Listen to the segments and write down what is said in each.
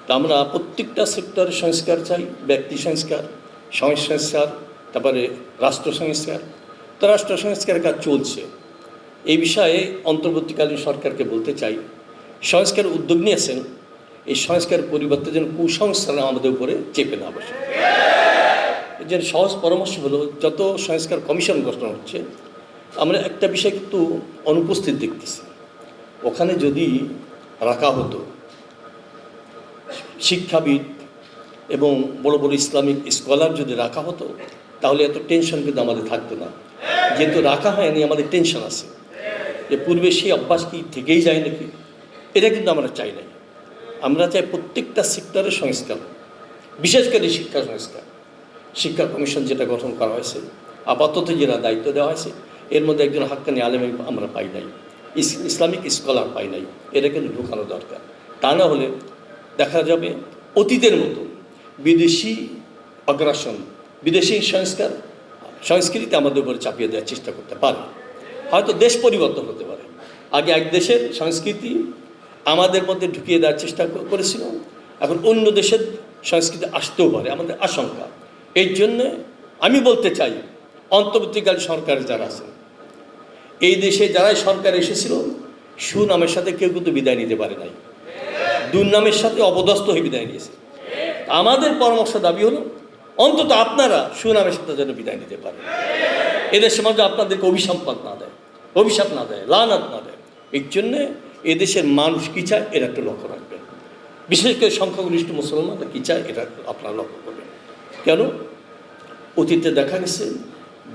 তা আমরা প্রত্যেকটা সেক্টরের সংস্কার চাই, ব্যক্তি সংস্কার, সমাজ সংস্কার, তারপরে রাষ্ট্র সংস্কার। তো রাষ্ট্র সংস্কারের কাজ চলছে। এই বিষয়ে অন্তর্বর্তীকালীন সরকারকে বলতে চাই, সংস্কার উদ্যোগ নিয়েছেন, এই সংস্কার পরিবর্তে যেন কুসংস্কার আমাদের উপরে চেপে না বসে। এর জন্য সহজ পরামর্শ হলো, যত সংস্কার কমিশন গঠন হচ্ছে, আমরা একটা বিষয় কিন্তু অনুপস্থিত দেখতেছি। ওখানে যদি রাখা হতো শিক্ষাবিদ এবং বড় বড় ইসলামিক স্কলার যদি রাখা হতো, তাহলে এত টেনশন কিন্তু আমাদের থাকতো না। যেহেতু রাখা হয়নি, আমাদের টেনশন আছে যে পূর্বে সেই অভ্যাস কি থেকেই যায় নাকি। এটা কিন্তু আমরা চাই নাই। আমরা চাই প্রত্যেকটা সেক্টরের সংস্কার, বিশেষ করে শিক্ষা সংস্কার। শিক্ষা কমিশন যেটা গঠন করা হয়েছে, আপাতত যেটা দায়িত্ব দেওয়া হয়েছে, এর মধ্যে একজন হাক্কানি আলেম আমরা পাই নাই, ইসলামিক স্কলার পাই নাই। এটা কিন্তু ঢোকানো দরকার। তা না হলে দেখা যাবে অতীতের মতো বিদেশি আগ্রাসন, বিদেশি সংস্কৃতি আমাদের উপরে চাপিয়ে দেওয়ার চেষ্টা করতে পারে। হয়তো দেশ পরিবর্তন হতে পারে। আগে এক দেশের সংস্কৃতি আমাদের মধ্যে ঢুকিয়ে দেওয়ার চেষ্টা করেছিল, এখন অন্য দেশের সংস্কৃতি আসতেও পারে, আমাদের আশঙ্কা। এই জন্যে আমি বলতে চাই, অন্তর্বর্তীকালীন সরকার যারা আছেন, এই দেশে যারাই সরকার এসেছিল, সুনামের সাথে কেউ কিন্তু বিদায় নিতে পারে নাই, দুর্নামের সাথে অপদস্থ হয়ে বিদায় নিয়েছে। আমাদের পরামর্শ দাবি হলো, অন্তত আপনারা সুনামের সাথে যেন বিদায় নিতে পারেন। এদেশের মধ্যে আপনাদেরকে অভিশাপ না দেয়, লানাত না দেয়। এই জন্যে এদেশের মানুষ কী চায় এর একটা লক্ষ্য রাখবেন। বিশেষ করে সংখ্যাগরিষ্ঠ মুসলমানরা কী চায় এটা আপনারা লক্ষ্য করবেন। কেন অতীতে দেখা গেছে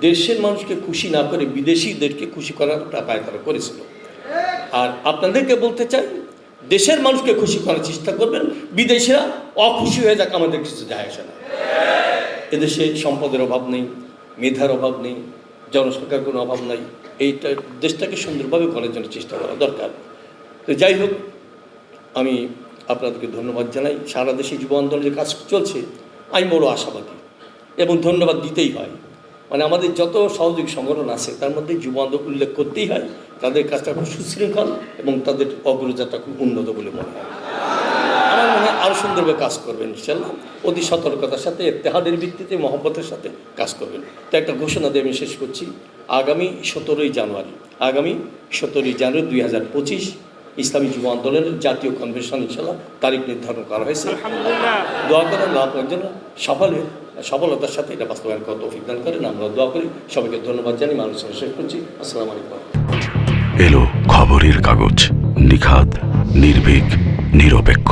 দেশের মানুষকে খুশি না করে বিদেশিদেরকে খুশি করার টাকায় তারা করেছিল। আর আপনাদেরকে বলতে চাই, দেশের মানুষকে খুশি করার চেষ্টা করবেন, বিদেশিরা অখুশি হয়ে যাক, আমাদের কিছু যায় আসে না। এদেশে সম্পদের অভাব নেই, মেধার অভাব নেই, জনসংখ্যার কোনো অভাব নাই। এইটা দেশটাকে সুন্দরভাবে করার জন্য চেষ্টা করা দরকার। তো যাই হোক, আমি আপনাদেরকে ধন্যবাদ জানাই। সারা দেশে যুব আন্দোলনের কাজ চলছে, আমি বড় আশাবাদী এবং ধন্যবাদ দিতেই হয়। মানে আমাদের যত সহযোগী সংগঠন আছে তার মধ্যে যুব আন্দোলন উল্লেখ করতেই হয়। তাদের কাজটা খুব সুশৃঙ্খল এবং তাদের অগ্রযাত্রা খুব উন্নত বলে মনে হয়। আমার মনে হয় আরও সুন্দরভাবে কাজ করবেন ইনশাল্লাহ, অতি সতর্কতার সাথে, ইত্তেহাদের ভিত্তিতে, মহব্বতের সাথে কাজ করবেন। তো একটা ঘোষণা দিয়ে আমি শেষ করছি। আগামী 17ই জানুয়ারি 2025 ইসলামী যুব আন্দোলনের জাতীয় কনভেনশন ইনশাল্লাহ তারিখ নির্ধারণ করা হয়েছে। দোয়া করেন আল্লাহ যেন সফলতার সাথে এটা বাস্তবায়ন করা তৌফিক দান করেন। আমরা দোয়া করি। সবাইকে ধন্যবাদ জানি। মানুষ শেষ করছি। আসসালামু আলাইকুম। এলো খবরের কাগজ, নিখাত, নির্ভীক, নিরপেক্ষ।